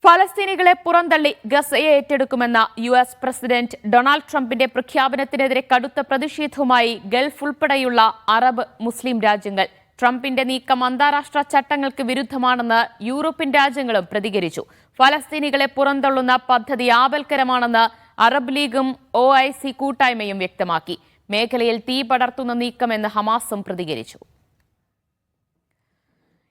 ഫലസ്തീനികളെ പുറന്തള്ളി ഗസയെ ഏറ്റെടുക്കുമെന്ന US president Donald ട്രംപിന്റെ പ്രഖ്യാപനത്തിനെതിരെ കടുത്ത പ്രതിഷേധവുമായി ഗൾഫ് ഉൾപ്പെടെയുള്ള അറബ് മുസ്ലിം രാജ്യങ്ങൾ. ട്രംപിന്റെ നീക്കം അന്താരാഷ്ട്ര ചട്ടങ്ങൾക്ക് വിരുദ്ധമാണെന്ന് യൂറോപ്യൻ രാജ്യങ്ങളും പ്രതികരിച്ചു. ഫലസ്തീനികളെ പുറന്തള്ളുന്ന പദ്ധതി ആപൽക്കരമാണെന്ന് അറബ് ലീഗും OIC കൂട്ടായ്മയും വ്യക്തമാക്കി. മേഖലയിൽ തീ പടർത്തുന്ന നീക്കമെന്ന് ഹമാസും പ്രതികരിച്ചു.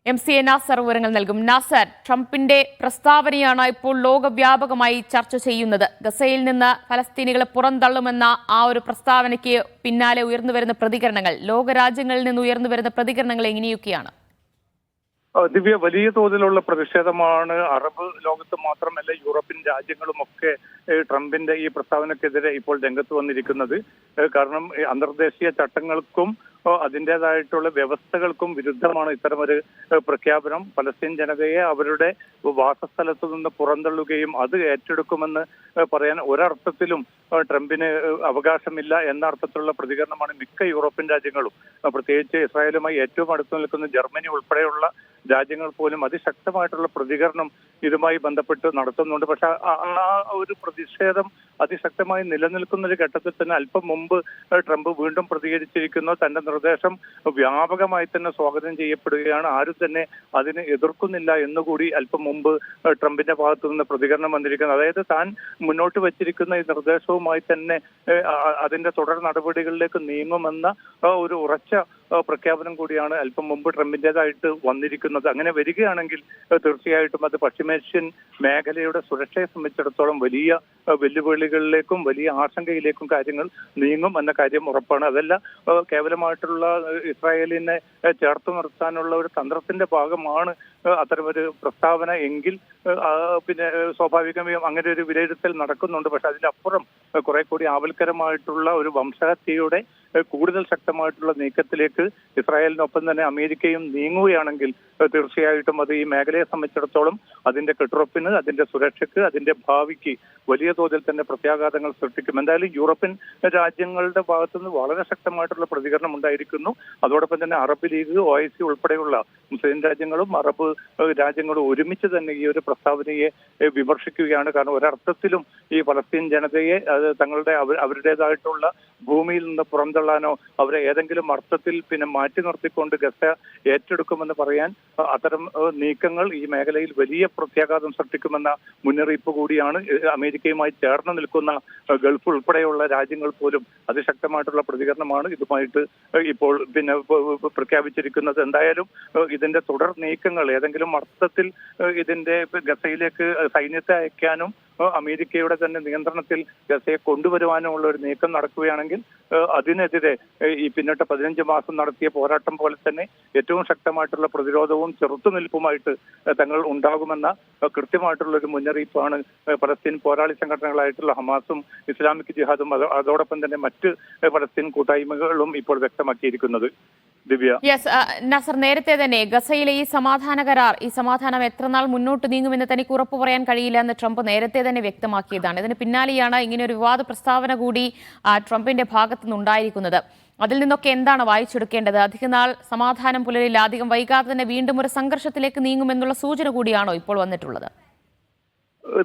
MCA നാസർ വിവരങ്ങൾ നൽകും. നാസർ, ട്രംപിന്റെ പ്രസ്താവനയാണ് ഇപ്പോൾ ലോകവ്യാപകമായി ചർച്ച ചെയ്യുന്നത്. ഗസയിൽ നിന്ന് ഫലസ്തീനികളെ പുറന്തള്ളുമെന്ന ആ ഒരു പ്രസ്താവനയ്ക്ക് പിന്നാലെ ഉയർന്നുവരുന്ന പ്രതികരണങ്ങൾ, ലോകരാജ്യങ്ങളിൽ നിന്ന് ഉയർന്നുവരുന്ന പ്രതികരണങ്ങൾ എങ്ങനെയൊക്കെയാണ്? ദിവ്യ, വലിയ തോതിലുള്ള പ്രതിഷേധമാണ് അറബ് ലോകത്ത് മാത്രമല്ല യൂറോപ്യൻ രാജ്യങ്ങളുമൊക്കെ ട്രംപിന്റെ ഈ പ്രസ്താവനക്കെതിരെ ഇപ്പോൾ രംഗത്ത് വന്നിരിക്കുന്നത്. കാരണം അന്തർദേശീയ ചട്ടങ്ങൾക്കും അതിൻ്റെതായിട്ടുള്ള വ്യവസ്ഥകൾക്കും വിരുദ്ധമാണ് ഇത്തരമൊരു പ്രഖ്യാപനം. പലസ്തീൻ ജനതയെ അവരുടെ വാസസ്ഥലത്തു നിന്ന് പുറന്തള്ളുകയും അത് ഏറ്റെടുക്കുമെന്ന് പറയാൻ ഒരർത്ഥത്തിലും ട്രംപിന് അവകാശമില്ല എന്ന അർത്ഥത്തിലുള്ള പ്രതികരണമാണ് മിക്ക യൂറോപ്യൻ രാജ്യങ്ങളും, പ്രത്യേകിച്ച് ഇസ്രായേലുമായി ഏറ്റവും അടുത്ത് നിൽക്കുന്ന ജർമ്മനി ഉൾപ്പെടെയുള്ള രാജ്യങ്ങൾ പോലും അതിശക്തമായിട്ടുള്ള പ്രതികരണം ഇതുമായി ബന്ധപ്പെട്ട് നടത്തുന്നുണ്ട്. പക്ഷെ ആ ഒരു പ്രതിഷേധം അതിശക്തമായി നിലനിൽക്കുന്ന ഒരു ഘട്ടത്തിൽ തന്നെ അല്പം മുമ്പ് ട്രംപ് വീണ്ടും പ്രതികരിച്ചിരിക്കുന്നു. തന്റെ നിർദ്ദേശം വ്യാപകമായി തന്നെ സ്വാഗതം ചെയ്യപ്പെടുകയാണ്, ആരും തന്നെ അതിനെ എതിർക്കുന്നില്ല എന്നുകൂടി അല്പം മുമ്പ് ട്രംപിന്റെ ഭാഗത്തു നിന്ന് പ്രതികരണം വന്നിരിക്കുന്നത്. അതായത് താൻ മുന്നോട്ട് വച്ചിരിക്കുന്ന ഈ നിർദ്ദേശവുമായി തന്നെ അതിന്റെ തുടർ നടപടികളിലേക്ക് നീങ്ങുമെന്ന ഒരു ഉറച്ച പ്രഖ്യാപനം കൂടിയാണ് അല്പം മുമ്പ് ട്രംപിന്റേതായിട്ട് വന്നിരിക്കുന്നത്. അങ്ങനെ വരികയാണെങ്കിൽ തീർച്ചയായിട്ടും അത് പശ്ചിമേഷ്യൻ മേഖലയുടെ സുരക്ഷയെ സംബന്ധിച്ചിടത്തോളം വലിയ വെല്ലുവിളികളിലേക്കും വലിയ ആശങ്കയിലേക്കും കാര്യങ്ങൾ നീങ്ങും എന്ന കാര്യം ഉറപ്പാണ്. അതല്ല കേവലമായിട്ടുള്ള ഇസ്രായേലിനെ ചേർത്ത് നിർത്താനുള്ള ഒരു തന്ത്രത്തിന്റെ ഭാഗമാണ് അത്തരമൊരു പ്രസ്താവന എങ്കിൽ പിന്നെ സ്വാഭാവികമായും അങ്ങനെ ഒരു വിലയിരുത്തൽ നടക്കുന്നുണ്ട്. പക്ഷെ അതിലപ്പുറം കുറെ കൂടി ആവൽക്കരമായിട്ടുള്ള ഒരു വംശഹത്യയുടെ കൂടുതൽ ശക്തമായിട്ടുള്ള നീക്കത്തിലേക്ക് ഇസ്രായേലിനൊപ്പം തന്നെ അമേരിക്കയും നീങ്ങുകയാണെങ്കിൽ തീർച്ചയായിട്ടും അത് ഈ മേഖലയെ സംബന്ധിച്ചിടത്തോളം അതിന്റെ കെട്ടുറപ്പിന്, അതിന്റെ സുരക്ഷയ്ക്ക്, അതിന്റെ ഭാവിക്ക് വലിയ തോതിൽ തന്നെ പ്രത്യാഘാതങ്ങൾ സൃഷ്ടിക്കും. എന്തായാലും യൂറോപ്യൻ രാജ്യങ്ങളുടെ ഭാഗത്തുനിന്ന് വളരെ ശക്തമായിട്ടുള്ള പ്രതികരണം ഉണ്ടായിരിക്കുന്നു. അതോടൊപ്പം തന്നെ അറബ് ലീഗ്, OIC ഉൾപ്പെടെയുള്ള മുസ്ലിം രാജ്യങ്ങളും അറബ് രാജ്യങ്ങളും ഒരുമിച്ച് തന്നെ ഈ ഒരു പ്രസ്താവനയെ വിമർശിക്കുകയാണ്. കാരണം ഒരർത്ഥത്തിലും ഈ ഫലസ്തീൻ ജനതയെ അവരുടേതായിട്ടുള്ള ഭൂമിയിൽ നിന്ന് പുറന്തള്ളാനോ അവരെ ഏതെങ്കിലും അർത്ഥത്തിൽ പിന്നെ മാറ്റി നിർത്തിക്കൊണ്ട് ഗസ ഏറ്റെടുക്കുമെന്ന് പറയാൻ അത്തരം നീക്കങ്ങൾ ഈ മേഖലയിൽ വലിയ പ്രത്യാഘാതം സൃഷ്ടിക്കുമെന്ന മുന്നറിയിപ്പ് കൂടിയാണ്. അമേരിക്കയുമായി ചേർന്ന് നിൽക്കുന്ന ഗൾഫ് ഉൾപ്പെടെയുള്ള രാജ്യങ്ങൾ പോലും അതിശക്തമായിട്ടുള്ള പ്രതികരണമാണ് ഇതുമായിട്ട് ഇപ്പോൾ പിന്നെ പ്രഖ്യാപിച്ചിരിക്കുന്നത്. എന്തായാലും ഇതിന്റെ തുടർ നീക്കങ്ങൾ ഏതെങ്കിലും അർത്ഥത്തിൽ ഇതിന്റെ ഗസയിലേക്ക് സൈന്യത്തെ അയക്കാനും അമേരിക്കയുടെ തന്നെ നിയന്ത്രണത്തിൽ ഗസയെ കൊണ്ടുവരുവാനുമുള്ള ഒരു നീക്കം നടക്കുകയാണെങ്കിൽ അതിനെതിരെ ഈ പിന്നിട്ട 15 മാസം നടത്തിയ പോരാട്ടം പോലെ തന്നെ ഏറ്റവും ശക്തമായിട്ടുള്ള പ്രതിരോധവും ചെറുത്തുനിൽപ്പുമായിട്ട് തങ്ങൾ ഉണ്ടാകുമെന്ന കൃത്യമായിട്ടുള്ള ഒരു മുന്നറിയിപ്പാണ് പലസ്തീൻ പോരാളി സംഘടനകളായിട്ടുള്ള ഹമാസും ഇസ്ലാമിക് ജിഹാദും അതോടൊപ്പം തന്നെ മറ്റ് പലസ്തീൻ കൂട്ടായ്മകളും ഇപ്പോൾ വ്യക്തമാക്കിയിരിക്കുന്നത്. ദിവ്യ, നസർ, നേരത്തെ തന്നെ ഗസയിലെ ഈ സമാധാന കരാർ, ഈ സമാധാനം എത്ര നാൾ മുന്നോട്ട് നീങ്ങുമെന്ന് തനിക്ക് ഉറപ്പ് പറയാൻ കഴിയില്ല എന്ന് ട്രംപ് നേരത്തെ തന്നെ വ്യക്തമാക്കിയതാണ്. ഇതിന് പിന്നാലെയാണ് ഇങ്ങനെ ഒരു വിവാദ പ്രസ്താവന കൂടി ട്രംപിന്റെ ഭാഗത്തുനിന്നുണ്ടായിരിക്കുന്നത്. അതിൽ നിന്നൊക്കെ എന്താണ് വായിച്ചെടുക്കേണ്ടത്? അധികനാൾ സമാധാനം പുലരില്ല, അധികം വൈകാതെ തന്നെ വീണ്ടും ഒരു സംഘർഷത്തിലേക്ക് നീങ്ങുമെന്നുള്ള സൂചന കൂടിയാണോ ഇപ്പോൾ വന്നിട്ടുള്ളത്?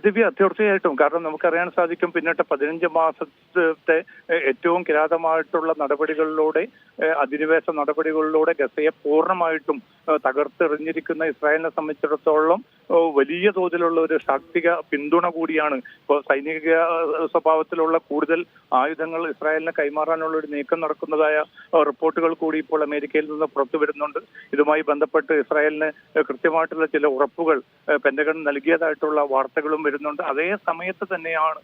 ദിവ്യ, തീർച്ചയായിട്ടും. കാരണം നമുക്കറിയാൻ സാധിക്കും, പിന്നിട്ട 15 മാസത്തെ ഏറ്റവും കിരാതമായിട്ടുള്ള നടപടികളിലൂടെ, അധിനിവേശ നടപടികളിലൂടെ ഗസയെ പൂർണ്ണമായിട്ടും തകർത്തെറിഞ്ഞിരിക്കുന്ന ഇസ്രായേലിനെ സംബന്ധിച്ചിടത്തോളം വലിയ തോതിലുള്ള ഒരു ശാക്തിക പിന്തുണ കൂടിയാണ്. ഇപ്പോൾ സൈനിക സ്വഭാവത്തിലുള്ള കൂടുതൽ ആയുധങ്ങൾ ഇസ്രായേലിന് കൈമാറാനുള്ള ഒരു നീക്കം നടക്കുന്നതായ റിപ്പോർട്ടുകൾ കൂടി ഇപ്പോൾ അമേരിക്കയിൽ നിന്ന് പുറത്തു വരുന്നുണ്ട്. ഇതുമായി ബന്ധപ്പെട്ട് ഇസ്രായേലിന് കൃത്യമായിട്ടുള്ള ചില ഉറപ്പുകൾ പെന്റഗൺ നൽകിയതായിട്ടുള്ള വാർത്തകളും വരുന്നുണ്ട്. അതേ സമയത്ത് തന്നെയാണ്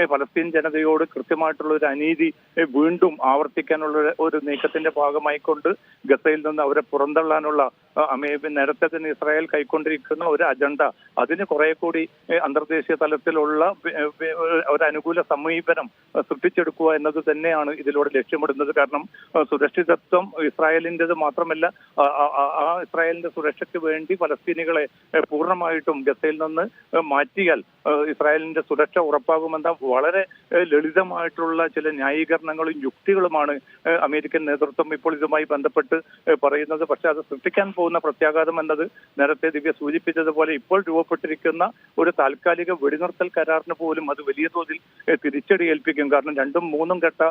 ഫലസ്തീൻ ജനതയോട് കൃത്യമായിട്ടുള്ള ഒരു അനീതി വീണ്ടും ആവർത്തിക്കാനുള്ള ഒരു നീക്കത്തിന്റെ ഭാഗമായിക്കൊണ്ട് ഗസയിൽ നിന്ന് അവരെ പുറന്തള്ളാനുള്ള നേരത്തെ തന്നെ ഇസ്രായേൽ കൈക്കൊണ്ടിരിക്കുന്ന ഒരു അജണ്ട, അതിന് കുറെ കൂടി അന്തർദേശീയ തലത്തിലുള്ള ഒരു അനുകൂല സമീപനം സൃഷ്ടിച്ചെടുക്കുക എന്നത് തന്നെയാണ് ഇതിലൂടെ ലക്ഷ്യമിടുന്നത്. കാരണം സുരക്ഷിതത്വം ഇസ്രായേലിൻ്റെത് മാത്രമല്ല, ആ ഇസ്രായേലിന്റെ സുരക്ഷയ്ക്ക് വേണ്ടി ഫലസ്തീനികളെ പൂർണ്ണമായിട്ടും ഗസയിൽ നിന്ന് മാറ്റിയാൽ ഇസ്രായേലിന്റെ സുരക്ഷ ഉറപ്പാകുമെന്ന വളരെ ലളിതമായിട്ടുള്ള ചില ന്യായീകരണങ്ങളും യുക്തികളുമാണ് അമേരിക്കൻ നേതൃത്വം ഇപ്പോൾ ഇതുമായി ബന്ധപ്പെട്ട് പറയുന്നത്. പക്ഷെ അത് സൃഷ്ടിക്കാൻ പോകുന്ന പ്രത്യാഘാതം എന്നത് നേരത്തെ ദിവ്യ സൂചിപ്പിച്ചതുപോലെ ഇപ്പോൾ രൂപപ്പെട്ടിരിക്കുന്ന ഒരു താൽക്കാലിക വെടിനിർത്തൽ കരാറിന് പോലും അത് വലിയ തോതിൽ തിരിച്ചടി ഏൽപ്പിക്കും. കാരണം 2ഉം 3ഉം ഘട്ട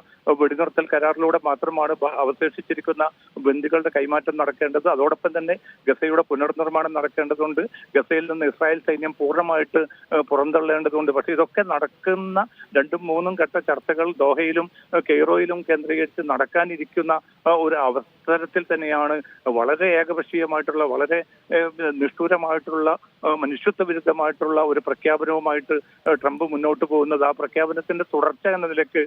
വെടിനിർത്തൽ കരാറിലൂടെ മാത്രമാണ് അവശേഷിച്ചിരിക്കുന്ന ബന്ദികളുടെ കൈമാറ്റം നടക്കേണ്ടത്. അതോടൊപ്പം തന്നെ ഗസയുടെ പുനർനിർമ്മാണം നടക്കേണ്ടതുണ്ട്. ഗസയിൽ നിന്ന് ഇസ്രായേൽ സൈന്യം പൂർണ്ണമായിട്ട് പുറന്തള്ളേണ്ടതുണ്ട്. പക്ഷെ ഇതൊക്കെ നടക്കുന്ന 2ഉം 3ഉം ഘട്ട ചർച്ചകൾ ദോഹയിലും കെയ്റോയിലും കേന്ദ്രീകരിച്ച് നടക്കാനിരിക്കുന്ന ഒരു അവസരത്തിൽ തന്നെയാണ് വളരെ ഏകപക്ഷീയമായിട്ടുള്ള, വളരെ നിഷ്ഠൂരമായിട്ടുള്ള, മനുഷ്യത്വ വിരുദ്ധമായിട്ടുള്ള ഒരു പ്രഖ്യാപനവുമായിട്ട് ട്രംപ് മുന്നോട്ട് പോകുന്നത്. ആ പ്രഖ്യാപനത്തിന്റെ തുടർച്ച എന്ന നിലയ്ക്ക്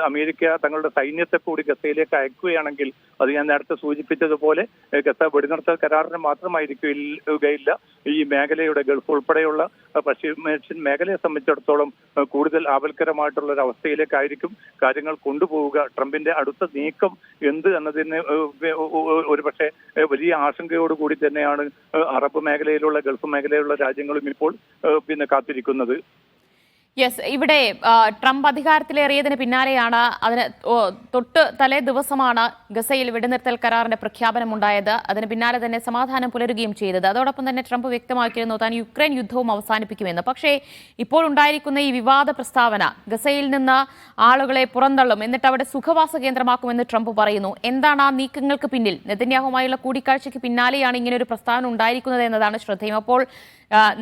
അമേരിക്ക തങ്ങളുടെ സൈന്യത്തെ കൂടി ഗസയിലേക്ക് അയക്കുകയാണെങ്കിൽ അത് ഞാൻ നേരത്തെ സൂചിപ്പിച്ചതുപോലെ ഗസ വെടിനിർത്തൽ കരാറിന് മാത്രമായിരിക്കുകയില്ല, ഈ മേഖലയുടെ ഗൾഫ് ഉൾപ്പെടെയുള്ള പശ്ചിമേഷ്യൻ മേഖലയെ സംബന്ധിച്ചിടത്തോളം കൂടുതൽ ആപൽക്കരമായിട്ടുള്ള ഒരു അവസ്ഥയിലേക്കായിരിക്കും കാര്യങ്ങൾ കൊണ്ടുപോവുക. ട്രംപിന്റെ അടുത്ത നീക്കം എന്ത് എന്നതിന് ഒരുപക്ഷെ വലിയ ആശങ്കയോടുകൂടി തന്നെയാണ് അറബ് മേഖലയിലുള്ള, ഗൾഫ് മേഖലയിലുള്ള രാജ്യങ്ങളും ഇപ്പോൾ കാത്തിരിക്കുന്നത്. യെസ്, ഇവിടെ ട്രംപ് അധികാരത്തിലേറിയതിന് പിന്നാലെയാണ് അതിന് തൊട്ട് തലേ ദിവസമാണ് ഗസയിൽ വെടിനിർത്തൽ കരാറിന്റെ പ്രഖ്യാപനമുണ്ടായത്. അതിന് പിന്നാലെ തന്നെ സമാധാനം പുലരുകയും ചെയ്തത്. അതോടൊപ്പം തന്നെ ട്രംപ് വ്യക്തമാക്കിയിരുന്നു താൻ യുക്രൈൻ യുദ്ധവും അവസാനിപ്പിക്കുമെന്ന്. പക്ഷേ ഇപ്പോൾ ഉണ്ടായിരിക്കുന്ന ഈ വിവാദ പ്രസ്താവന ഗസയിൽ നിന്ന് ആളുകളെ പുറന്തള്ളും, എന്നിട്ട് അവിടെ സുഖവാസ കേന്ദ്രമാക്കുമെന്ന് ട്രംപ് പറയുന്നു. എന്താണ് ആ നീക്കങ്ങൾക്ക് പിന്നിൽ? നെതന്യാഹുമായുള്ള കൂടിക്കാഴ്ചയ്ക്ക് പിന്നാലെയാണ് ഇങ്ങനെ ഒരു പ്രസ്താവന ഉണ്ടായിരിക്കുന്നത് എന്നതാണ് ശ്രദ്ധേയം. അപ്പോൾ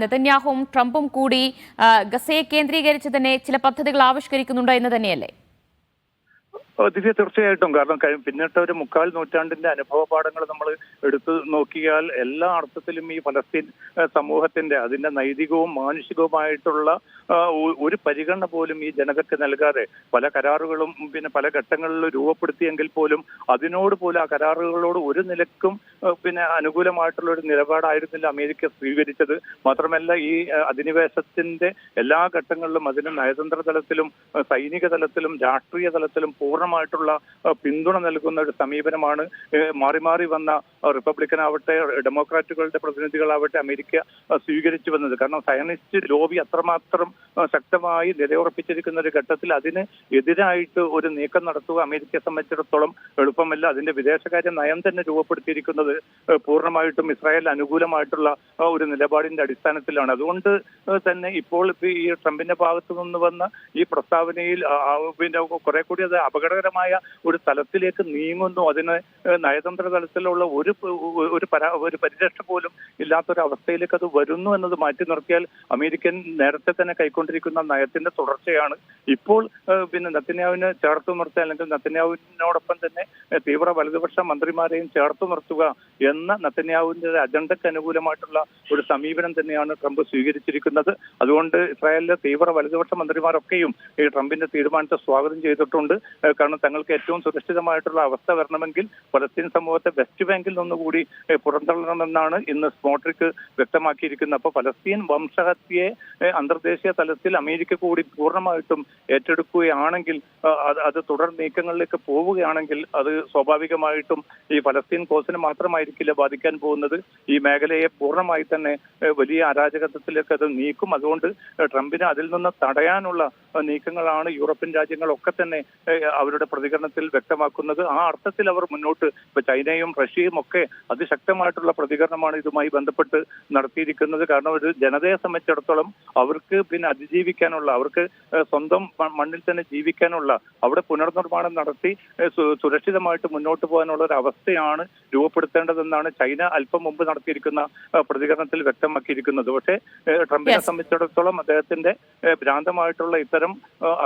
നെതന്യാഹുവും ട്രംപും കൂടി ഗസയെ കേന്ദ്രീകരിച്ച് തന്നെ ചില പദ്ധതികൾ ആവിഷ്കരിക്കുന്നുണ്ടോ എന്ന് തന്നെയല്ലേ? ദിവ്യ, തീർച്ചയായിട്ടും. കാരണം പിന്നിട്ട ഒരു 3/4 നൂറ്റാണ്ടിന്റെ അനുഭവ പാഠങ്ങൾ നമ്മൾ എടുത്തു നോക്കിയാൽ എല്ലാ അർത്ഥത്തിലും ഈ ഫലസ്തീൻ സമൂഹത്തിന്റെ അതിന്റെ നൈതികവും മാനുഷികവുമായിട്ടുള്ള ഒരു പരിഗണന പോലും ഈ ജനതയ്ക്ക് നൽകാതെ പല കരാറുകളും പല ഘട്ടങ്ങളിലും രൂപപ്പെടുത്തിയെങ്കിൽ പോലും അതിനോട് പോലും ആ കരാറുകളോട് ഒരു നിലക്കും അനുകൂലമായിട്ടുള്ള ഒരു നിലപാടായിരുന്നില്ല അമേരിക്ക സ്വീകരിച്ചത്. മാത്രമല്ല ഈ അധിനിവേശത്തിന്റെ എല്ലാ ഘട്ടങ്ങളിലും അതിന് നയതന്ത്ര തലത്തിലും സൈനിക തലത്തിലും രാഷ്ട്രീയ തലത്തിലും പൂർണ്ണമായിട്ടുള്ള പിന്തുണ നൽകുന്ന ഒരു സമീപനമാണ് മാറി മാറി വന്ന റിപ്പബ്ലിക്കൻ ആവട്ടെ ഡെമോക്രാറ്റുകളുടെ പ്രതിനിധികളാവട്ടെ അമേരിക്ക സ്വീകരിച്ചു വന്നത്. കാരണം സയനിസ്റ്റ് ലോബി അത്രമാത്രം ശക്തമായി നിലയുറപ്പിച്ചിരിക്കുന്ന ഒരു ഘട്ടത്തിൽ അതിന് എതിരായിട്ട് ഒരു നീക്കം നടത്തുക അമേരിക്കയെ സംബന്ധിച്ചിടത്തോളം എളുപ്പമല്ല. അതിന്റെ വിദേശകാര്യ നയം തന്നെ രൂപപ്പെടുത്തിയിരിക്കുന്നത് പൂർണ്ണമായിട്ടും ഇസ്രായേൽ അനുകൂലമായിട്ടുള്ള ഒരു നിലപാടിന്റെ അടിസ്ഥാനത്തിലാണ്. അതുകൊണ്ട് തന്നെ ഇപ്പോൾ ഈ ട്രംപിന്റെ ഭാഗത്തു നിന്ന് വന്ന ഈ പ്രസ്താവനയിൽ കുറെ കൂടി അത് അപകടകരമായ ഒരു തലത്തിലേക്ക് നീങ്ങുന്നു. അതിന് നയതന്ത്ര തലത്തിലുള്ള ഒരു പരിരക്ഷ പോലും ഇല്ലാത്തൊരു അവസ്ഥയിലേക്ക് അത് വരുന്നു എന്നത് മാറ്റി നിർത്തിയാൽ അമേരിക്കൻ നേരത്തെ തന്നെ കൈക്കൊണ്ടിരിക്കുന്ന നയത്തിന്റെ തുടർച്ചയാണ്. ഇപ്പോൾ നെതന്യാഹുവിനെ ചേർത്ത് നിർത്തുക, അല്ലെങ്കിൽ നെതന്യാഹുവിനോടൊപ്പം തന്നെ തീവ്ര വലതുപക്ഷ മന്ത്രിമാരെയും ചേർത്ത് നിർത്തുക എന്ന നെതന്യാഹുവിന്റെ അജണ്ടയ്ക്ക് അനുകൂലമായിട്ടുള്ള ഒരു സമീപനം തന്നെയാണ് ട്രംപ് സ്വീകരിച്ചിരിക്കുന്നത്. അതുകൊണ്ട് ഇസ്രായേലിലെ തീവ്ര വലതുപക്ഷ മന്ത്രിമാരൊക്കെയും ഈ ട്രംപിന്റെ തീരുമാനത്തെ സ്വാഗതം ചെയ്തിട്ടുണ്ട്. കാരണം തങ്ങൾക്ക് ഏറ്റവും സുരക്ഷിതമായിട്ടുള്ള അവസ്ഥ വരണമെങ്കിൽ പലസ്തീൻ സമൂഹത്തെ വെസ്റ്റ് ബാങ്കിൽ നിന്നുകൂടി പുറന്തള്ളണമെന്നാണ് ഇന്ന് സ്മോട്രിക് വ്യക്തമാക്കിയിരിക്കുന്നത്. അപ്പോൾ പലസ്തീൻ വംശഹത്യയെ അന്തർദേശീയ തലത്തിൽ അമേരിക്ക കൂടി പൂർണ്ണമായിട്ടും ഏറ്റെടുക്കുകയാണെങ്കിൽ, അത് തുടർ നീക്കങ്ങളിലേക്ക് പോവുകയാണെങ്കിൽ അത് സ്വാഭാവികമായിട്ടും ഈ പലസ്തീൻ കോസിന് മാത്രമായിരിക്കില്ല ബാധിക്കാൻ പോകുന്നത്, ഈ മേഖലയെ പൂർണ്ണമായി തന്നെ വലിയ അരാജകത്വത്തിലേക്ക് അത് നീക്കും. അതുകൊണ്ട് ട്രംപിന് അതിൽ നിന്ന് തടയാനുള്ള നീക്കങ്ങളാണ് യൂറോപ്യൻ രാജ്യങ്ങളൊക്കെ തന്നെ അവരുടെ പ്രതികരണത്തിൽ വ്യക്തമാക്കുന്നത്. ആ അർത്ഥത്തിൽ അവർ മുന്നോട്ട് ഇപ്പൊ ചൈനയും റഷ്യയും ഒക്കെ അതിശക്തമായിട്ടുള്ള പ്രതികരണമാണ് ഇതുമായി ബന്ധപ്പെട്ട് നടത്തിയിരിക്കുന്നത്. കാരണം ഒരു ജനതയെ സംബന്ധിച്ചിടത്തോളം അവർക്ക് അതിജീവിക്കാനുള്ള, അവർക്ക് സ്വന്തം മണ്ണിൽ തന്നെ ജീവിക്കാനുള്ള, അവിടെ പുനർനിർമ്മാണം നടത്തി സുരക്ഷിതമായിട്ട് മുന്നോട്ട് പോകാനുള്ള ഒരു അവസ്ഥയാണ് രൂപപ്പെടുത്തേണ്ടതെന്നാണ് ചൈന അല്പം മുമ്പ് നടത്തിയിരിക്കുന്ന പ്രതികരണത്തിൽ വ്യക്തമാക്കിയിരിക്കുന്നത്. പക്ഷേ ട്രംപിനെ സംബന്ധിച്ചിടത്തോളം അദ്ദേഹത്തിന്റെ ഭ്രാന്തമായിട്ടുള്ള ഇത്തരം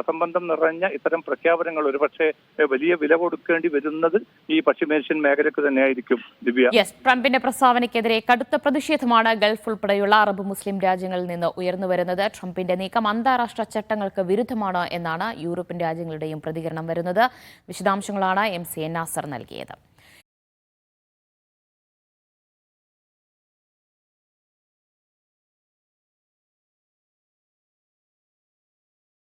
അസംബന്ധം നിറഞ്ഞ ഇത്തരം പ്രഖ്യാപനങ്ങൾ ഒരുപക്ഷെ വലിയ വില കൊടുക്കേണ്ടി വരുന്നത് ഈ പശ്ചിമേഷ്യൻ മേഖലയ്ക്ക് തന്നെയായിരിക്കും. ദിവ്യ, ട്രംപിന്റെ പ്രസ്താവനയ്ക്കെതിരെ കടുത്ത പ്രതിഷേധമാണ് ഗൾഫ് ഉൾപ്പെടെയുള്ള അറബ് മുസ്ലിം രാജ്യങ്ങളിൽ നിന്ന് ഉയർന്നു വരുന്നത്. ട്രംപിന്റെ നീക്കം അന്താരാഷ്ട്ര ചട്ടങ്ങൾക്ക് വിരുദ്ധമാണ് എന്നാണ് യൂറോപ്യൻ രാജ്യങ്ങളുടെയും പ്രതികരണം വരുന്നത്. വിശദാംശങ്ങളാണ് MC നാസർ നൽകിയത്.